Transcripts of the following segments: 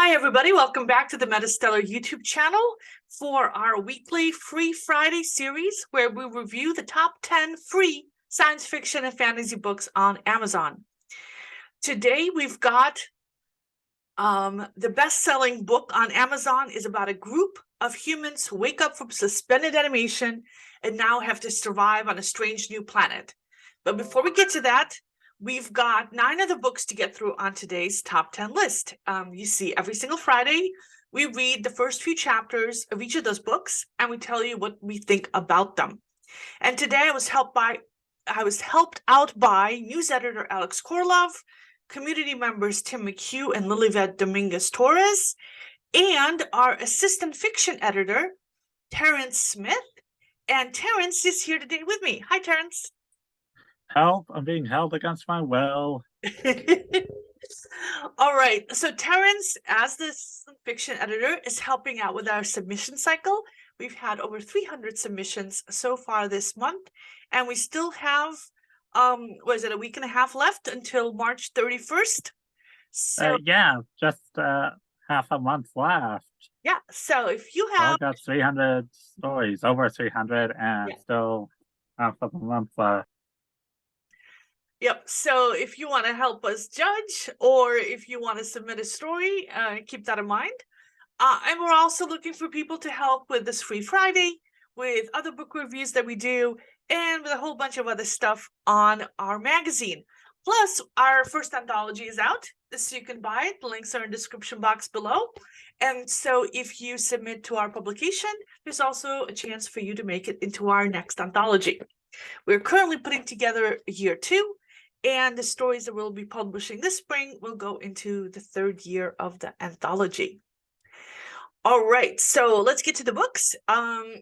Hi, everybody. Welcome back to the MetaStellar YouTube channel for our weekly Free Friday series where we review the top 10 free science fiction and fantasy books on Amazon. Today, we've got the best-selling book on Amazon is about a group of humans who wake up from suspended animation and now have to survive on a strange new planet. But before we get to that, we've got 9 of the books to get through on today's top 10 list. You see, every single Friday, we read the first few chapters of each of those books, and we tell you what we think about them. And today I was helped out by news editor Alex KOROLOV, community members Tim McHugh and Lilibet Dominguez-Torres, and our assistant fiction editor, Terrence Smith. And Terrence is here today with me. Hi, Terrence. Help, I'm being held against my will. All right, so Terrence, as the fiction editor, is helping out with our submission cycle. We've had over 300 submissions so far this month, and we still have, a week and a half left until March 31st? So yeah, just half a month left. Yeah, so if you have... I got 300 stories, over 300, and still half of a month left. Yep, so if you want to help us judge, or if you want to submit a story, keep that in mind. And we're also looking for people to help with this Free Friday, with other book reviews that we do, and with a whole bunch of other stuff on our magazine. Plus, our first anthology is out, so you can buy it. The links are in the description box below. And so if you submit to our publication, there's also a chance for you to make it into our next anthology. We're currently putting together year 2, and the stories that we'll be publishing this spring will go into the 3rd year of the anthology. All right, so let's get to the books.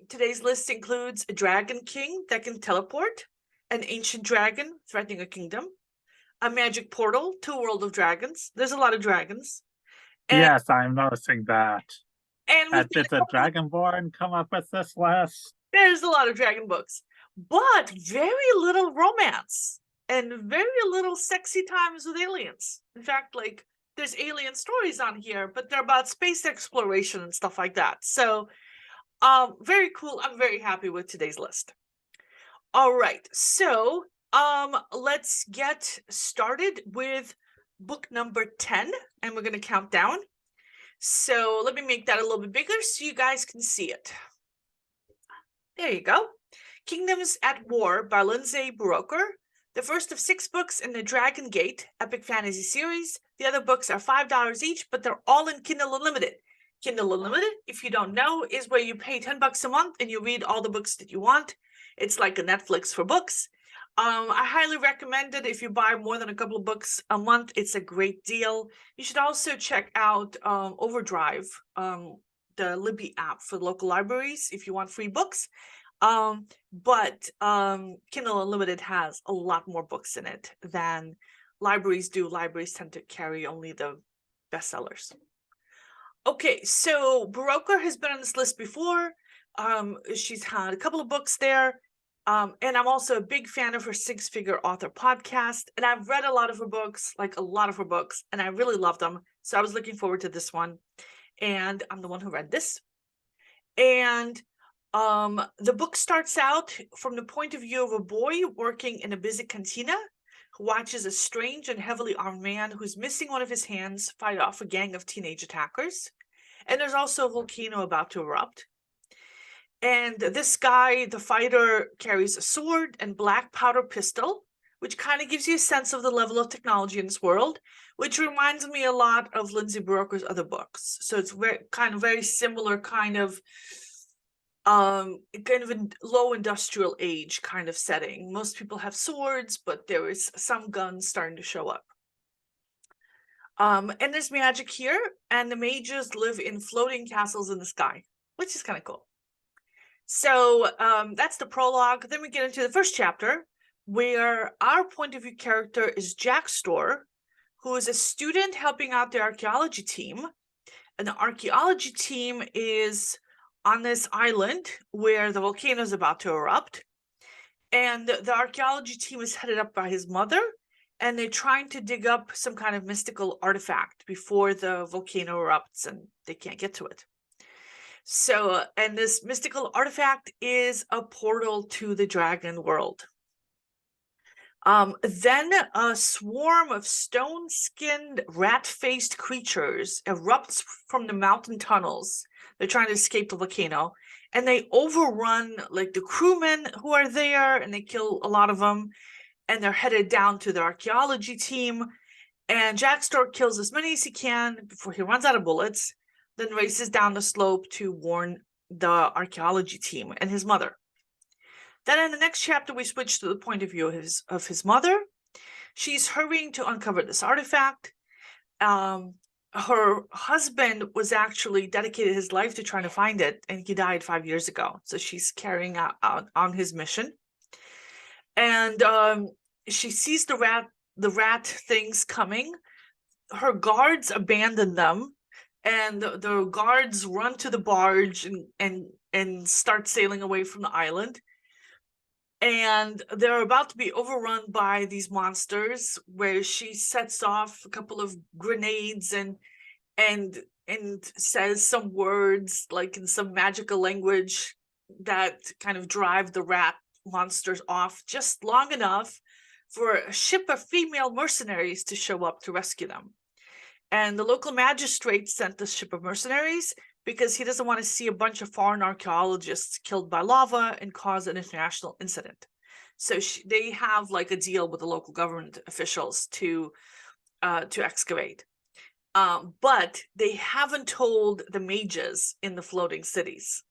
Today's list includes a dragon king that can teleport, an ancient dragon threatening a kingdom, a magic portal to a world of dragons. There's a lot of dragons. And, yes, I'm noticing that. And did the Dragonborn come up with this list? There's a lot of dragon books, but very little romance. And very little sexy times with aliens. In fact, like, there's alien stories on here, but they're about space exploration and stuff like that. So, very cool. I'm very happy with today's list. All right, so let's get started with book number 10, and we're going to count down. So let me make that a little bit bigger so you guys can see it. There you go. Kingdoms at War by Lindsay Buroker. The first of 6 books in the Dragon Gate epic fantasy series. The other books are $5 each, but they're all in Kindle Unlimited. Kindle Unlimited, if you don't know, is where you pay $10 a month and you read all the books that you want. It's like a Netflix for books. I highly recommend it if you buy more than a couple of books a month. It's a great deal. You should also check out Overdrive, the Libby app for local libraries, if you want free books. But Kindle Unlimited has a lot more books in it than libraries do. Libraries tend to carry only the bestsellers. Okay, so Buroker has been on this list before. She's had a couple of books there. And I'm also a big fan of her Six Figure Author podcast. And I've read a lot of her books, and I really love them. So I was looking forward to this one. And I'm the one who read this. And the book starts out from the point of view of a boy working in a busy cantina who watches a strange and heavily armed man who's missing one of his hands fight off a gang of teenage attackers. And there's also a volcano about to erupt. And this guy, the fighter, carries a sword and black powder pistol, which kind of gives you a sense of the level of technology in this world, which reminds me a lot of Lindsay Buroker's other books. So it's very similar kind of a low industrial age kind of setting. Most people have swords, but there is some guns starting to show up. And there's magic here, and the mages live in floating castles in the sky, which is kind of cool. So that's the prologue. Then we get into the first chapter, where our point of view character is Jack Storr, who is a student helping out the archaeology team. And the archaeology team is on this island where the volcano is about to erupt. And the archaeology team is headed up by his mother and they're trying to dig up some kind of mystical artifact before the volcano erupts and they can't get to it. So, and this mystical artifact is a portal to the dragon world. Then a swarm of stone-skinned, rat-faced creatures erupts from the mountain tunnels. They're trying to escape the volcano, and they overrun like the crewmen who are there, and they kill a lot of them. And they're headed down to the archaeology team. And Jack Stork kills as many as he can before he runs out of bullets, then races down the slope to warn the archaeology team and his mother. Then in the next chapter, we switch to the point of view of his mother. She's hurrying to uncover this artifact. Her husband was actually dedicated his life to trying to find it, and he died 5 years ago. So she's carrying out on his mission. And she sees the rat things coming. Her guards abandon them, and the guards run to the barge and start sailing away from the island. And they're about to be overrun by these monsters, where she sets off a couple of grenades and says some words like in some magical language that kind of drive the rat monsters off just long enough for a ship of female mercenaries to show up to rescue them. And the local magistrate sent the ship of mercenaries because he doesn't want to see a bunch of foreign archaeologists killed by lava and cause an international incident. So they have like a deal with the local government officials to excavate. But they haven't told the mages in the floating cities.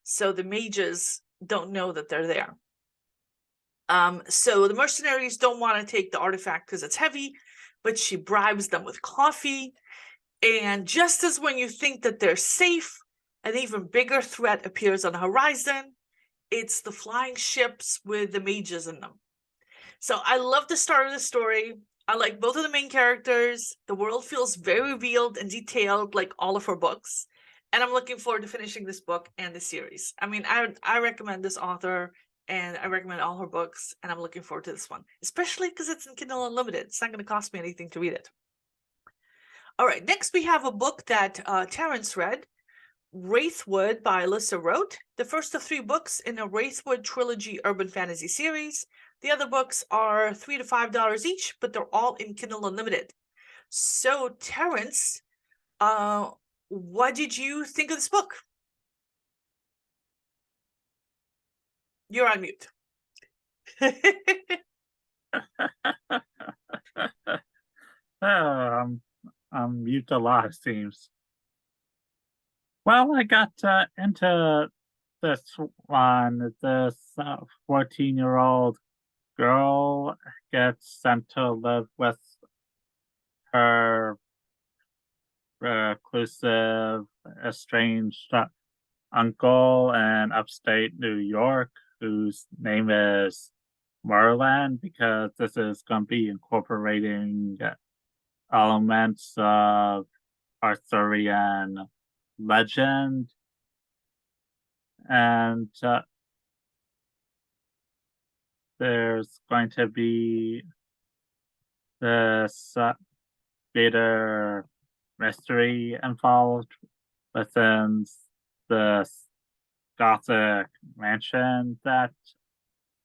So the mages don't know that they're there. So the mercenaries don't want to take the artifact because it's heavy, but she bribes them with coffee. And just as when you think that they're safe, an even bigger threat appears on the horizon. It's the flying ships with the mages in them. So I love the start of the story. I like both of the main characters. The world feels very revealed and detailed, like all of her books. And I'm looking forward to finishing this book and the series. I mean, I recommend this author, and I recommend all her books, and I'm looking forward to this one, especially because it's in Kindle Unlimited. It's not going to cost me anything to read it. All right, next we have a book that Terrence read, Wraithwood by Alyssa Roat. The first of 3 books in a Wraithwood trilogy urban fantasy series. The other books are $3 to $5 each, but they're all in Kindle Unlimited. So, Terrence, what did you think of this book? You're on mute. I'm mute a lot, it seems. Well, I got into this one. This 14-year-old girl gets sent to live with her reclusive, estranged uncle in upstate New York, whose name is Merlin, because this is going to be incorporating elements of Arthurian legend. And there's going to be this greater mystery involved within this Gothic mansion that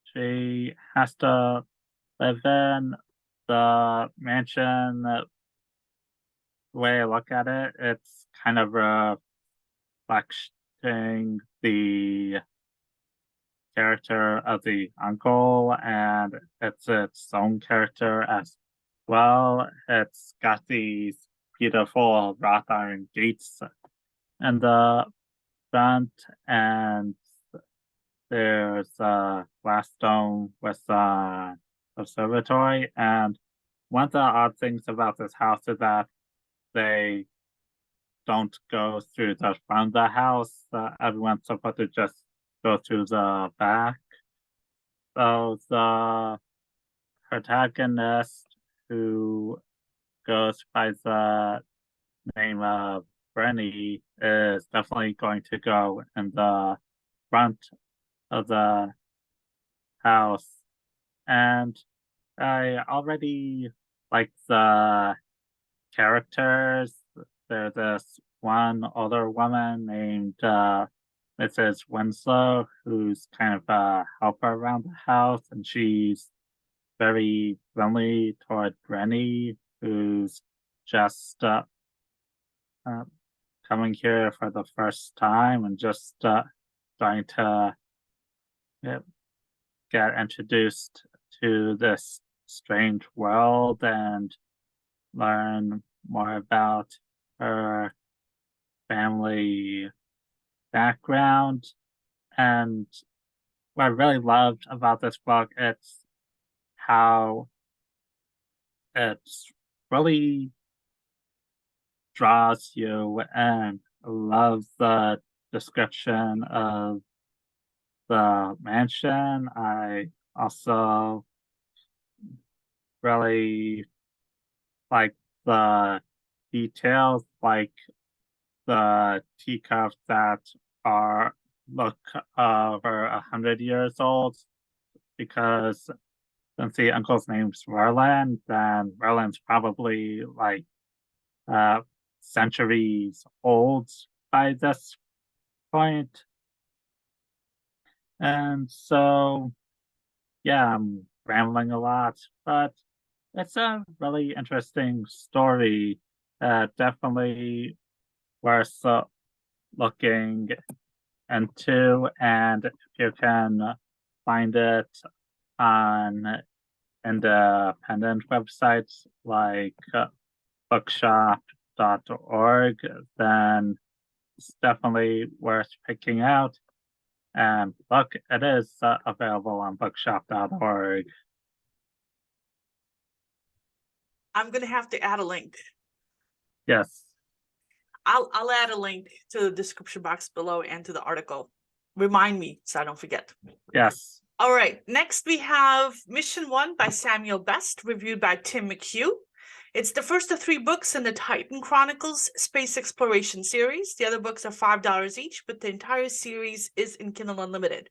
she has to live in. The mansion, the way I look at it, it's kind of reflecting the character of the uncle, and it's its own character as well. It's got these beautiful wrought iron gates in the front, and there's a glass dome with an observatory. And one of the odd things about this house is that they don't go through the front of the house. Everyone's supposed to just go through the back. So the protagonist, who goes by the name of Vanity, is definitely going to go in the front of the house. And I already like the characters. There's this one older woman named Mrs. Winslow, who's kind of a helper around the house, and she's very friendly toward Rennie, who's just uh, coming here for the first time and just trying to uh, get introduced to this strange world and learn more about her family background. And what I really loved about this book, it's how it's really draws you, and I love the description of the mansion. I also really like the details, like the teacups that are look over 100 years old, because since the uncle's name's Verland, then Verland's probably like centuries old by this point. And so, yeah, I'm rambling a lot, but it's a really interesting story. Definitely worth looking into, and if you can find it on independent websites like bookshop.org, then it's definitely worth picking out. And look, it is available on bookshop.org. I'm gonna have to add a link. Yes. I'll add a link to the description box below and to the article. Remind me so I don't forget. Yes. All right, next we have Mission 1 by Samuel Best, reviewed by Tim McHugh. It's the first of 3 books in the Titan Chronicles space exploration series. The other books are $5 each, but the entire series is in Kindle Unlimited.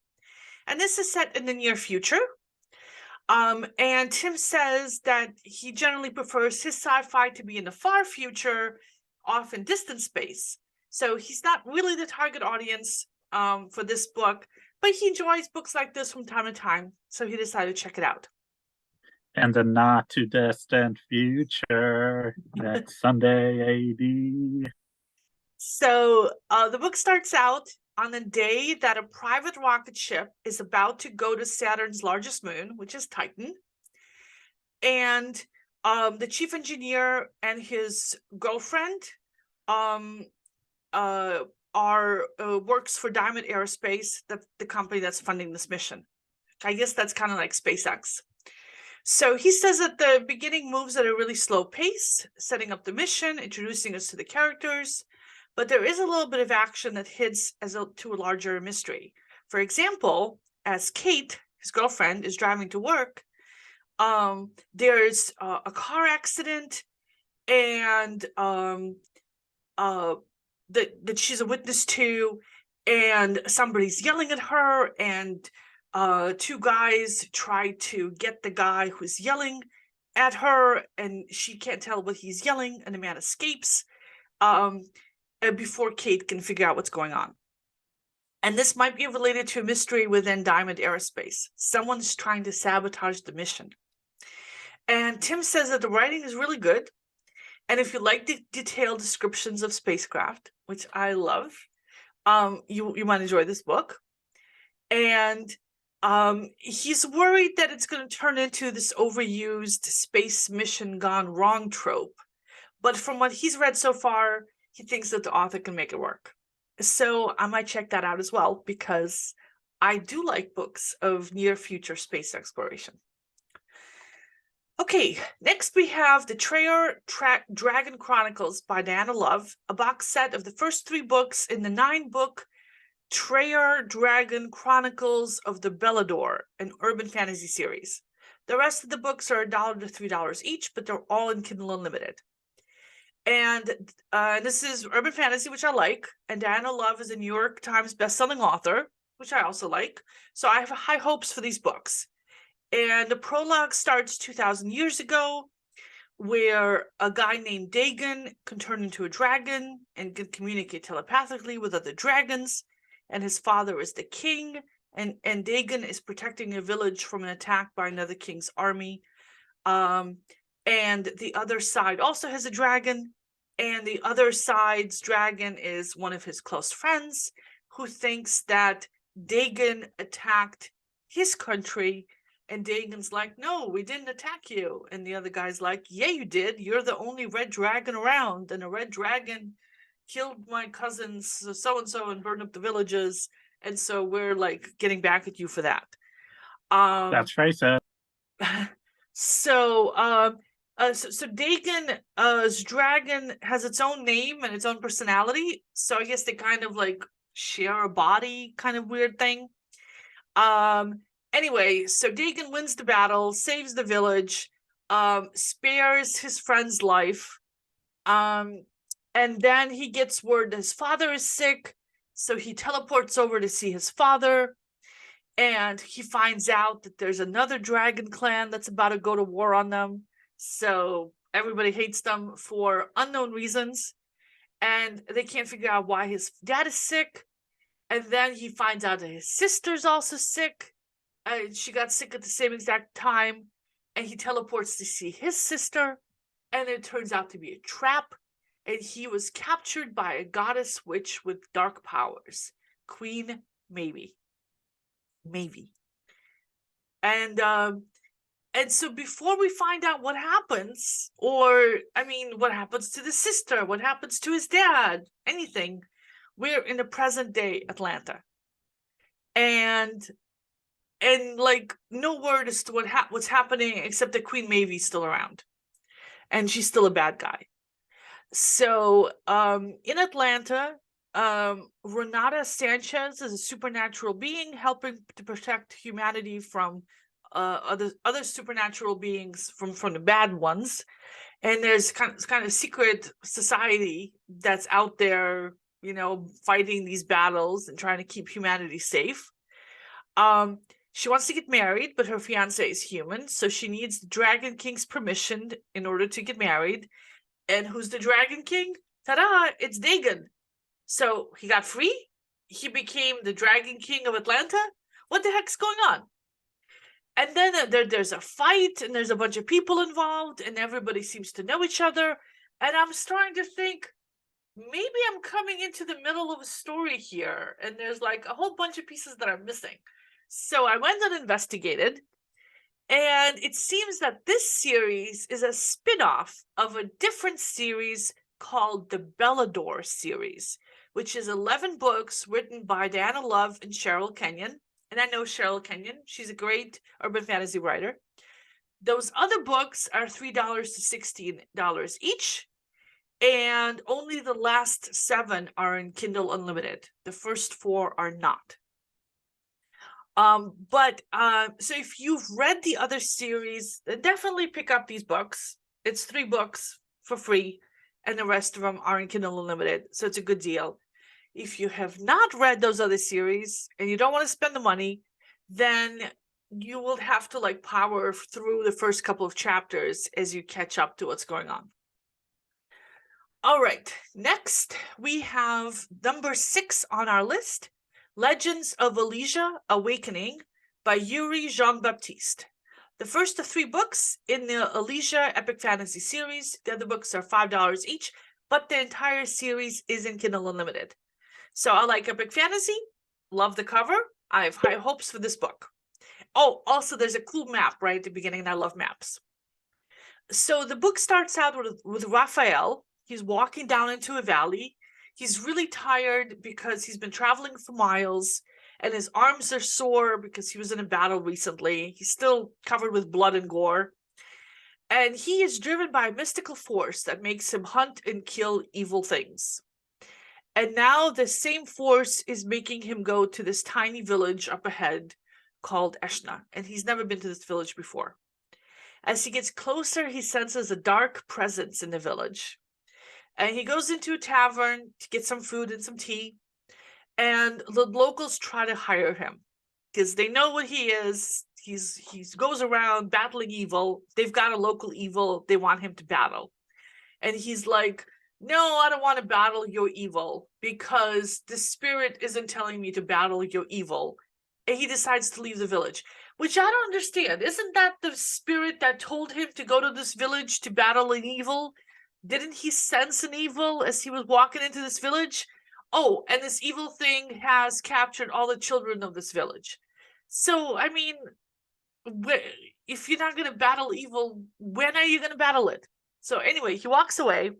And this is set in the near future. And Tim says that he generally prefers his sci-fi to be in the far future, off in distant space. So he's not really the target audience for this book, but he enjoys books like this from time to time, so he decided to check it out. And the not too distant future, next Sunday AD. So the book starts out on the day that a private rocket ship is about to go to Saturn's largest moon, which is Titan. And the chief engineer and his girlfriend works for Diamond Aerospace, the company that's funding this mission. I guess that's kind of like SpaceX. So he says that the beginning moves at a really slow pace, setting up the mission, introducing us to the characters, but there is a little bit of action that hints to a larger mystery. For example, as Kate, his girlfriend, is driving to work, there's a car accident, and that she's a witness to, and somebody's yelling at her, and 2 guys try to get the guy who's yelling at her, and she can't tell what he's yelling, and the man escapes before Kate can figure out what's going on. And this might be related to a mystery within Diamond Aerospace. Someone's trying to sabotage the mission. And Tim says that the writing is really good. And if you like the detailed descriptions of spacecraft, which I love, you might enjoy this book. And he's worried that it's going to turn into this overused space mission gone wrong trope. But from what he's read so far, he thinks that the author can make it work. So I might check that out as well, because I do like books of near future space exploration. Okay, next we have the Treoir Dragon Chronicles by Dianna Love, a box set of the first 3 books in the 9-book Treoir Dragon Chronicles of the Bellador, an urban fantasy series. The rest of the books are $1 to $3 each, but they're all in Kindle Unlimited. And this is urban fantasy, which I like, and Dianna Love is a New York Times bestselling author, which I also like. So I have high hopes for these books. And the prologue starts 2,000 years ago, where a guy named Dagon can turn into a dragon and can communicate telepathically with other dragons, and his father is the king, and Dagon is protecting a village from an attack by another king's army. And the other side also has a dragon, and the other side's dragon is one of his close friends who thinks that Dagon attacked his country. And Dagon's like, no, we didn't attack you. And the other guy's like, yeah, you did. You're the only red dragon around. And a red dragon killed my cousins so-and-so and burned up the villages. And so we're like getting back at you for that. That's racist. So Dagon's dragon has its own name and its own personality. So I guess they kind of like share a body, kind of weird thing. Anyway, so Dagon wins the battle, saves the village, spares his friend's life, and then he gets word that his father is sick, so he teleports over to see his father, and he finds out that there's another dragon clan that's about to go to war on them, so everybody hates them for unknown reasons, and they can't figure out why his dad is sick, and then he finds out that his sister's also sick. She got sick at the same exact time, and he teleports to see his sister, and it turns out to be a trap, and he was captured by a goddess witch with dark powers, Queen Maybe. And so before we find out what happens, what happens to the sister, what happens to his dad, anything, we're in the present day Atlanta. And like no word as to what's happening except that Queen Mavy's still around, and she's still a bad guy. So in Atlanta, Renata Sanchez is a supernatural being helping to protect humanity from other supernatural beings from the bad ones, and there's kind of secret society that's out there, fighting these battles and trying to keep humanity safe. She wants to get married, but her fiance is human, so she needs the Dragon King's permission in order to get married. And who's the Dragon King? Ta-da! It's Dagon. So he got free? He became the Dragon King of Atlanta? What the heck's going on? And then there's a fight, and there's a bunch of people involved, and everybody seems to know each other. And I'm starting to think, maybe I'm coming into the middle of a story here, and there's like a whole bunch of pieces that I'm missing. So I went and investigated, and it seems that this series is a spin-off of a different series called the Bellador series, which is 11 books written by Dianna Love and Cheryl Kenyon. And I know Cheryl Kenyon. She's a great urban fantasy writer. Those other books are $3 to $16 each, and only the last 7 are in Kindle Unlimited. The first 4 are not. So if you've read the other series, definitely pick up these books. It's 3 books for free, and the rest of them are in Kindle Unlimited, so it's a good deal. If you have not read those other series and you don't want to spend the money, then you will have to like power through the first couple of chapters as you catch up to what's going on. All right, next we have number 6 on our list, Legends of Alicia Awakening by Yuri Jean-Baptiste. The first of 3 books in the Alicia Epic Fantasy series. The other books are $5 each, but the entire series is in Kindle Unlimited. So I like epic fantasy, love the cover. I have high hopes for this book. Oh, also there's a cool map right at the beginning, and I love maps. So the book starts out with Raphael. He's walking down into a valley. He's really tired because he's been traveling for miles, and his arms are sore because he was in a battle recently. He's still covered with blood and gore. And he is driven by a mystical force that makes him hunt and kill evil things. And now the same force is making him go to this tiny village up ahead called Eshna, and he's never been to this village before. As he gets closer, he senses a dark presence in the village. And he goes into a tavern to get some food and some tea, and the locals try to hire him because they know what he is. he goes around battling evil. They've got a local evil they want him to battle. And he's like, no, I don't want to battle your evil because the spirit isn't telling me to battle your evil. And he decides to leave the village, which I don't understand. Isn't that the spirit that told him to go to this village to battle an evil? Didn't he sense an evil as he was walking into this village? Oh, and this evil thing has captured all the children of this village. So, I mean, if you're not going to battle evil, when are you going to battle it? So anyway, he walks away,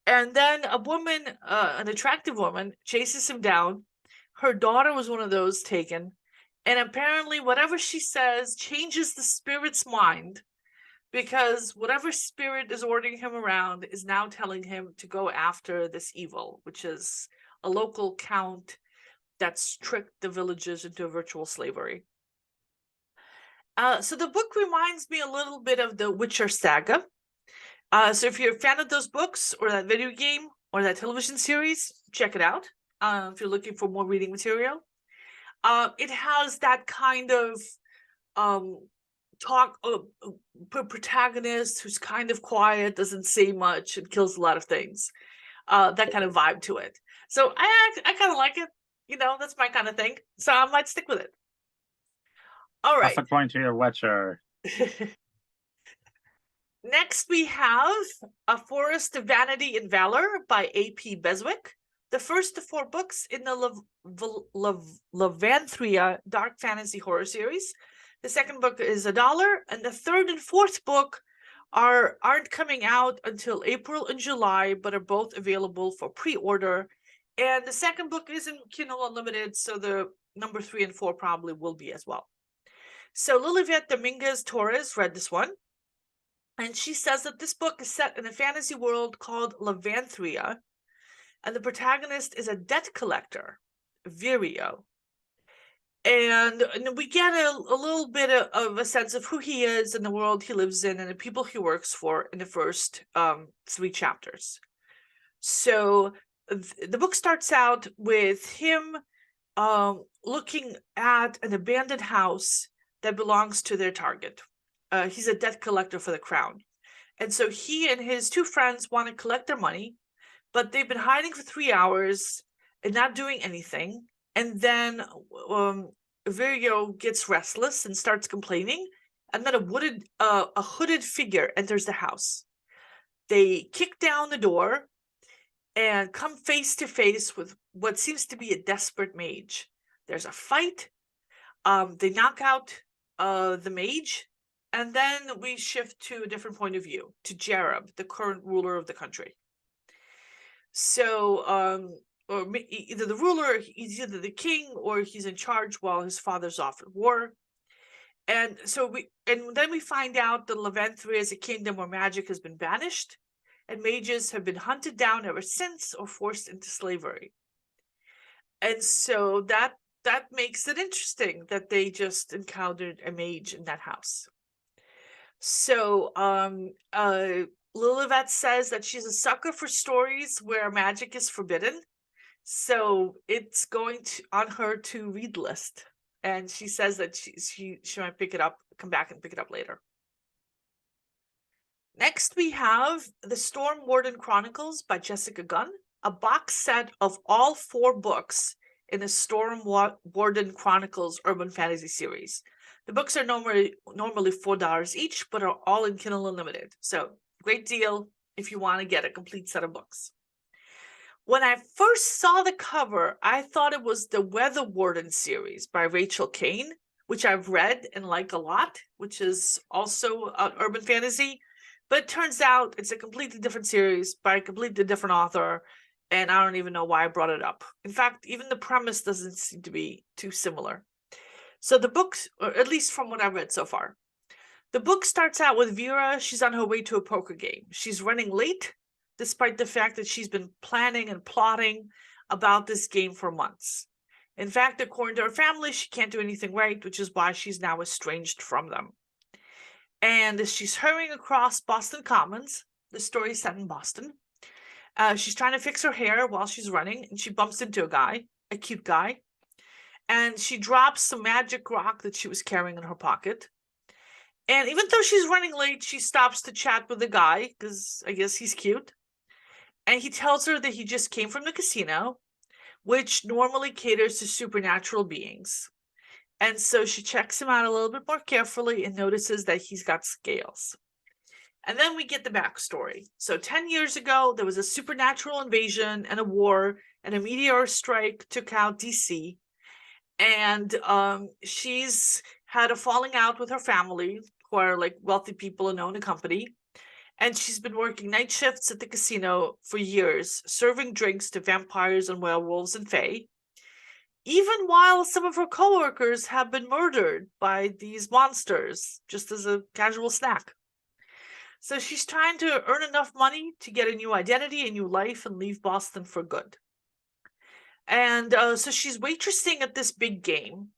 and then a woman, an attractive woman, chases him down. Her daughter was one of those taken, and apparently whatever she says changes the spirit's mind, because whatever spirit is ordering him around is now telling him to go after this evil, which is a local count that's tricked the villagers into virtual slavery. So the book reminds me a little bit of the Witcher saga. So if you're a fan of those books or that video game or that television series, check it out. If you're looking for more reading material, it has that kind of protagonist who's kind of quiet, doesn't say much, and kills a lot of things. That kind of vibe to it. So I kind of like it. You know, that's my kind of thing. So I might stick with it. All right. That's according to your Witcher. Next, we have A Forest of Vanity and Valor by A.P. Beswick. The first of 4 books in the Levanthria dark fantasy horror series. The second book is $1, and the third and fourth book aren't coming out until April and July, but are both available for pre-order. And the second book isn't Kindle Unlimited, so the number 3 and 4 probably will be as well. So Lilibet Dominguez Torres read this one, and she says that this book is set in a fantasy world called Levanthria, and the protagonist is a debt collector, Virio. And we get a little bit of a sense of who he is and the world he lives in and the people he works for in the first 3 chapters. So the book starts out with him looking at an abandoned house that belongs to their target. He's a debt collector for the crown. And so he and his 2 friends want to collect their money, but they've been hiding for 3 hours and not doing anything. And then Virio gets restless and starts complaining. And then a hooded figure enters the house. They kick down the door and come face to face with what seems to be a desperate mage. There's a fight. They knock out the mage. And then we shift to a different point of view, to Jareb, the current ruler of the country. So, or either the ruler, he's either the king, or he's in charge while his father's off at war. And so then we find out that Levanthria is a kingdom where magic has been banished, and mages have been hunted down ever since or forced into slavery. And so that makes it interesting that they just encountered a mage in that house. So Lilibet says that she's a sucker for stories where magic is forbidden. So it's going on her to read list. And she says that she might pick it up, come back and pick it up later. Next, we have The Storm Warden Chronicles by Jessica Gunn, a box set of all 4 books in the Storm Warden Chronicles urban fantasy series. The books are normally $4 each, but are all in Kindle Unlimited. So great deal if you want to get a complete set of books. When I first saw the cover, I thought it was the Weather Warden series by Rachel Kane, which I've read and like a lot, which is also an urban fantasy. But it turns out it's a completely different series by a completely different author, and I don't even know why I brought it up. In fact, even the premise doesn't seem to be too similar. So the books, or at least from what I've read so far, the book starts out with Vera. She's on her way to a poker game. She's running late, despite the fact that she's been planning and plotting about this game for months. In fact, according to her family, she can't do anything right, which is why she's now estranged from them. And as she's hurrying across Boston Commons, the story is set in Boston, she's trying to fix her hair while she's running, and she bumps into a guy, a cute guy. and she drops some magic rock that she was carrying in her pocket. And even though she's running late, she stops to chat with the guy, because I guess he's cute. And he tells her that he just came from the casino, which normally caters to supernatural beings. And so she checks him out a little bit more carefully and notices that he's got scales. And then we get the backstory. So 10 years ago, there was a supernatural invasion and a war, and a meteor strike took out DC. And she's had a falling out with her family, who are like wealthy people and own a company. And she's been working night shifts at the casino for years, serving drinks to vampires and werewolves and fae, even while some of her coworkers have been murdered by these monsters, just as a casual snack. So she's trying to earn enough money to get a new identity, a new life, and leave Boston for good. And so she's waitressing at this big game,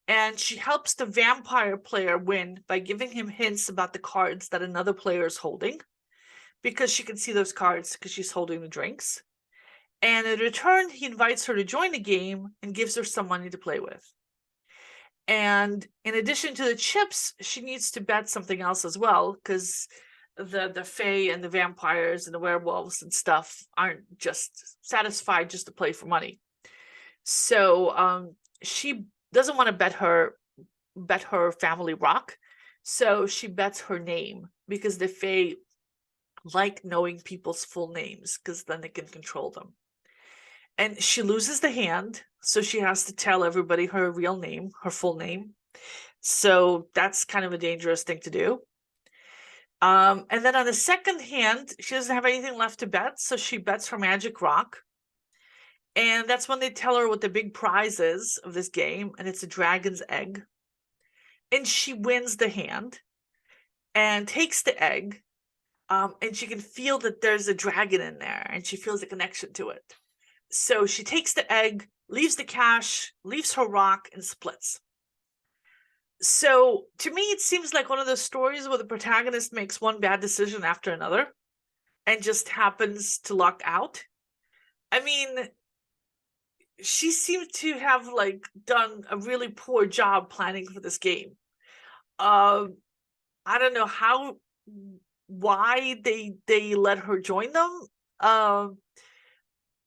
and she helps the vampire player win by giving him hints about the cards that another player is holding, because she can see those cards because she's holding the drinks. And in return, he invites her to join the game and gives her some money to play with. And in addition to the chips, she needs to bet something else as well, because the fae and the vampires and the werewolves and stuff aren't just satisfied just to play for money. So she doesn't want to bet her family rock, so she bets her name, because the fae like knowing people's full names, because then they can control them. And she loses the hand, so she has to tell everybody her real name, her full name. So that's kind of a dangerous thing to do. And then on the second hand, she doesn't have anything left to bet, so she bets her magic rock. And that's when they tell her what the big prize is of this game, and it's a dragon's egg. And she wins the hand and takes the egg, and she can feel that there's a dragon in there, and she feels a connection to it. So she takes the egg, leaves the cash, leaves her rock, and splits. So to me, it seems like one of those stories where the protagonist makes one bad decision after another and just happens to luck out. I mean, she seemed to have like done a really poor job planning for this game. I don't know why they let her join them.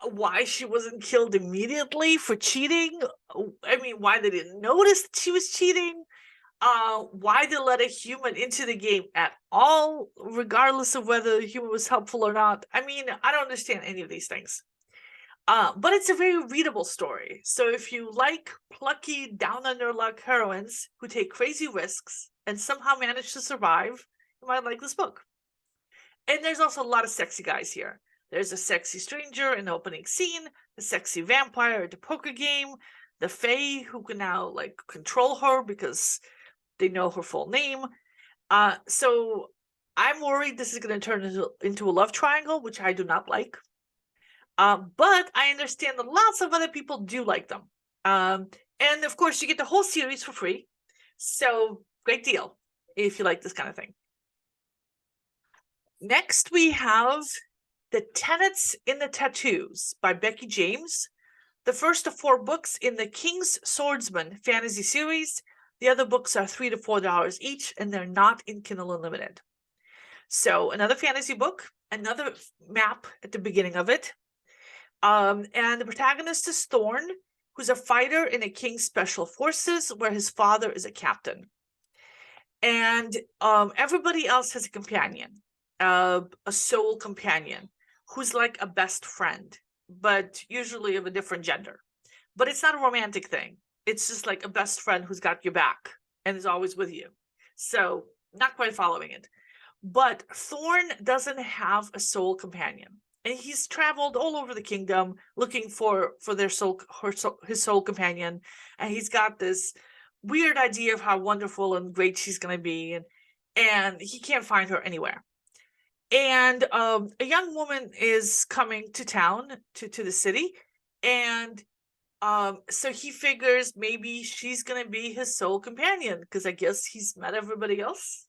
Why she wasn't killed immediately for cheating. I mean, why they didn't notice that she was cheating. Why they let a human into the game at all, regardless of whether the human was helpful or not. I mean, I don't understand any of these things. But it's a very readable story. So if you like plucky, down on their luck heroines who take crazy risks and somehow manage to survive, you might like this book. And there's also a lot of sexy guys here. There's a sexy stranger in the opening scene, the sexy vampire at the poker game, the fae who can now like control her because they know her full name. So I'm worried this is going to turn into a love triangle, which I do not like. But I understand that lots of other people do like them. And of course, you get the whole series for free. So great deal if you like this kind of thing. Next, we have The Tenets in the Tattoos by Becky James. The first of 4 books in the King's Swordsman fantasy series. The other books are $3 to $4 each, and they're not in Kindle Unlimited. So another fantasy book, another map at the beginning of it. And the protagonist is Thorn, who's a fighter in a King's Special Forces, where his father is a captain. And everybody else has a companion, a soul companion, who's like a best friend, but usually of a different gender. But it's not a romantic thing. It's just like a best friend who's got your back and is always with you. So not quite following it. But Thorn doesn't have a soul companion. And he's traveled all over the kingdom looking for his soul companion. And he's got this weird idea of how wonderful and great she's going to be. And he can't find her anywhere. And a young woman is coming to town, to the city. And so he figures maybe she's going to be his soul companion, because I guess he's met everybody else.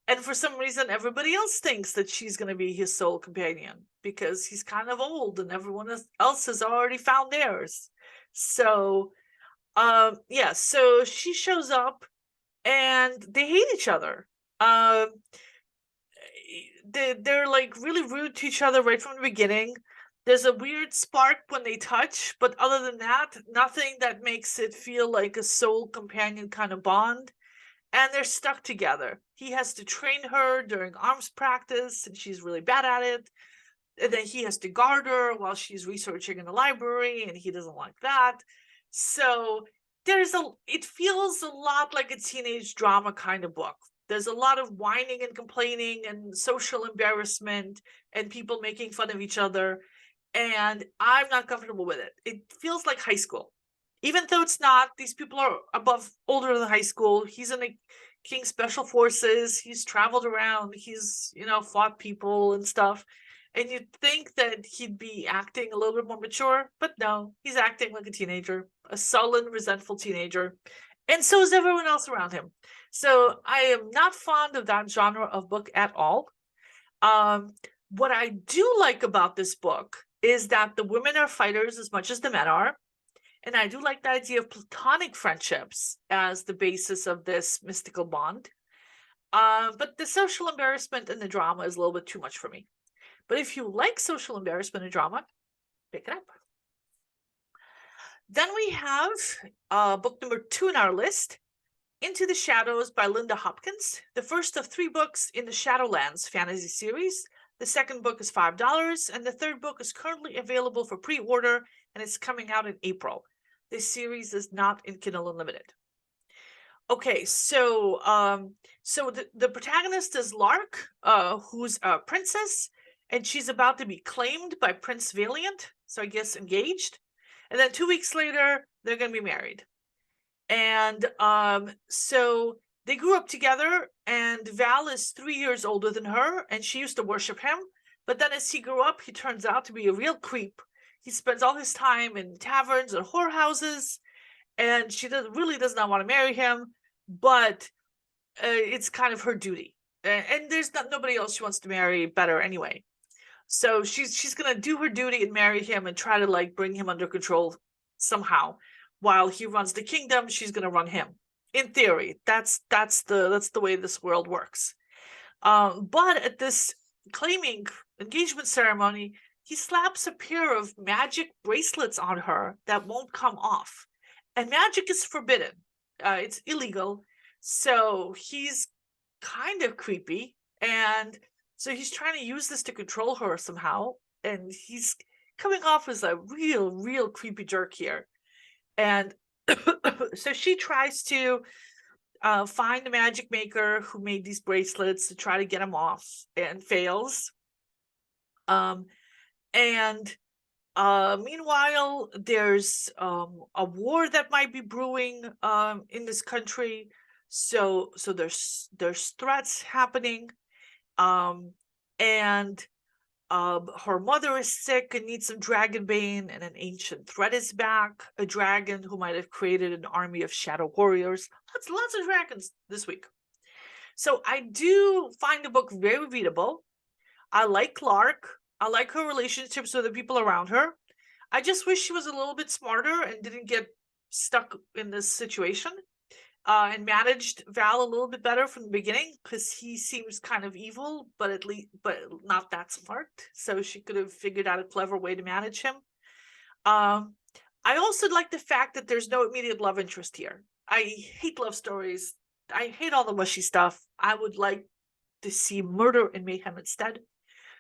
And for some reason, everybody else thinks that she's going to be his soul companion because he's kind of old and everyone else has already found theirs. So Yeah, so she shows up and they hate each other. They're like really rude to each other right from the beginning. There's a weird spark when they touch, but other than that, nothing that makes it feel like a soul companion kind of bond. And they're stuck together. He has to train her during arms practice, and she's really bad at it. And then he has to guard her while she's researching in the library, and he doesn't like that. So it feels a lot like a teenage drama kind of book. There's a lot of whining and complaining and social embarrassment and people making fun of each other. And I'm not comfortable with it. It feels like high school. Even though it's not, these people are older than high school. He's in the King Special Forces. He's traveled around. He's, fought people and stuff. And you'd think that he'd be acting a little bit more mature, but no, he's acting like a teenager, a sullen, resentful teenager. And so is everyone else around him. So I am not fond of that genre of book at all. What I do like about this book is that the women are fighters as much as the men are. And I do like the idea of platonic friendships as the basis of this mystical bond. But the social embarrassment and the drama is a little bit too much for me. But if you like social embarrassment and drama, pick it up. Then we have book number 2 in our list, Into the Shadows by Linda Hopkins, the first of 3 books in the Shadowlands fantasy series. The second book is $5, and the third book is currently available for pre-order, and it's coming out in April. This series is not in Kindle Unlimited. Okay, so the protagonist is Lark, who's a princess, and she's about to be claimed by Prince Valiant, so I guess engaged. And then 2 weeks later, they're going to be married. And so they grew up together, and Val is 3 years older than her, and she used to worship him. But then as he grew up, he turns out to be a real creep. He spends all his time in taverns and whorehouses, and she really does not want to marry him, but it's kind of her duty. And there's nobody else she wants to marry better anyway. So she's gonna do her duty and marry him and try to like bring him under control somehow. While he runs the kingdom, she's gonna run him. In theory, that's the way this world works. But at this claiming engagement ceremony, he slaps a pair of magic bracelets on her that won't come off. And magic is forbidden. It's illegal. So he's kind of creepy. And so he's trying to use this to control her somehow. And he's coming off as a real creepy jerk here. And so she tries to find the magic maker who made these bracelets to try to get him off, and fails. Meanwhile, there's a war that might be brewing in this country. So there's threats happening. And her mother is sick and needs some dragonbane, and an ancient threat is back, a dragon who might have created an army of shadow warriors. Lots of dragons this week. So I do find the book very readable. I like Clark. I like her relationships with the people around her. I just wish she was a little bit smarter and didn't get stuck in this situation. And managed Val a little bit better from the beginning, because he seems kind of evil, but not that smart. So she could have figured out a clever way to manage him. I also like the fact that there's no immediate love interest here. I hate love stories. I hate all the mushy stuff. I would like to see murder and mayhem instead.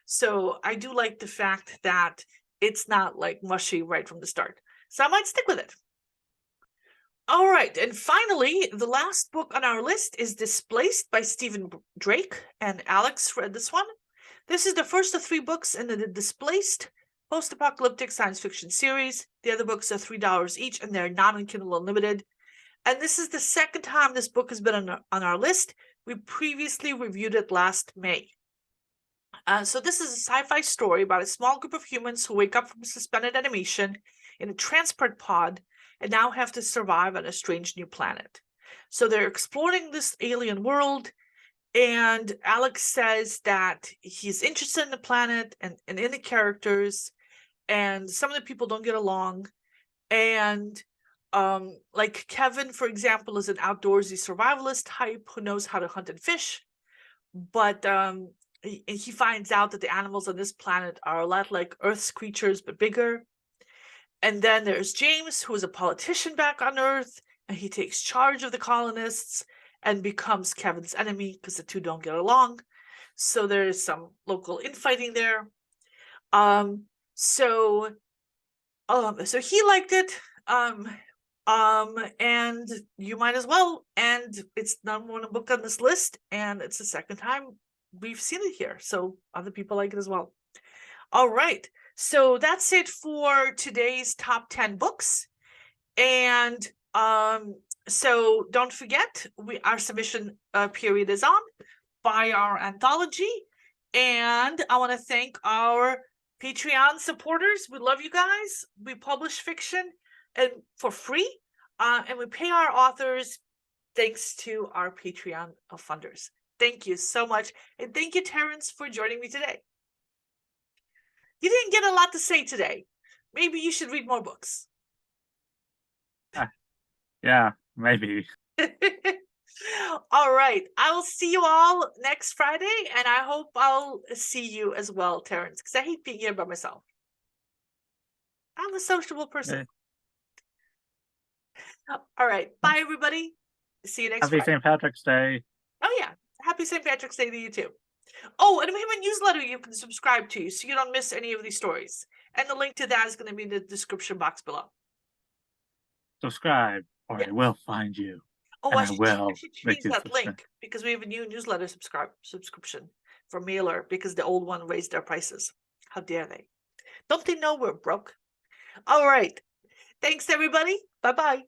So I do like the fact that it's not like mushy right from the start. So I might stick with it. All right, and finally, the last book on our list is Displaced by Stephen Drake, and Alex read this one. This is the first of 3 books in the Displaced post-apocalyptic science fiction series. The other books are $3 each, and they're not in Kindle Unlimited. And this is the second time this book has been on our list. We previously reviewed it last May. So this is a sci-fi story about a small group of humans who wake up from suspended animation in a transport pod and now have to survive on a strange new planet. So they're exploring this alien world, and Alex says that he's interested in the planet and in the characters, and some of the people don't get along. And Like Kevin, for example, is an outdoorsy survivalist type who knows how to hunt and fish, but he finds out that the animals on this planet are a lot like Earth's creatures but bigger. And then there's James, who is a politician back on Earth, and he takes charge of the colonists and becomes Kevin's enemy because the two don't get along. So there's some local infighting there. So he liked it. And you might as well. And it's number one book on this list, and it's the second time we've seen it here. So other people like it as well. All right. So that's it for today's top 10 books. And so don't forget, our submission period is on. Buy our anthology. And I want to thank our Patreon supporters. We love you guys. We publish fiction and for free. And we pay our authors thanks to our Patreon funders. Thank you so much. And thank you, Terrence, for joining me today. You didn't get a lot to say today. Maybe you should read more books. Yeah, maybe. All right. I will see you all next Friday, and I hope I'll see you as well, Terrence, because I hate being here by myself. I'm a sociable person. Yeah. All right. Bye, everybody. See you next Happy Friday. St. Patrick's Day. Oh, yeah. Happy St. Patrick's Day to you, too. Oh, and we have a newsletter you can subscribe to so you don't miss any of these stories. And the link to that is going to be in the description box below. Subscribe, or Yeah. I will find you. Oh, and I should make change you that subscribe. link because we have a new newsletter subscription for Mailer because the old one raised their prices. How dare they? Don't they know we're broke? All right. Thanks, everybody. Bye-bye.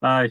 Bye.